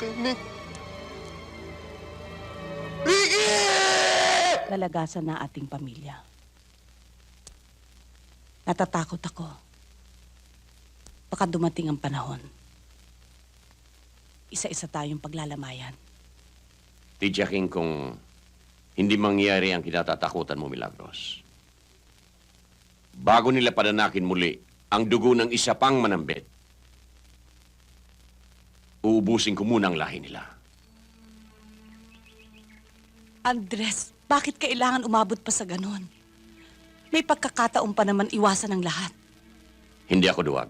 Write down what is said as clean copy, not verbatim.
kay Nick. Ricky! Lalagasan na ating pamilya. Natatakot ako. Baka dumating ang panahon. Isa-isa tayong paglalamayan. Tiyaking kung hindi mangyari ang kinatatakutan mo, Milagros. Bago nila pananakin muli ang dugo ng isa pang manambit, uubusin ko muna ang lahi nila. Andres, bakit kailangan umabot pa sa ganon? May pagkakataon pa naman iwasan ang lahat. Hindi ako duwag.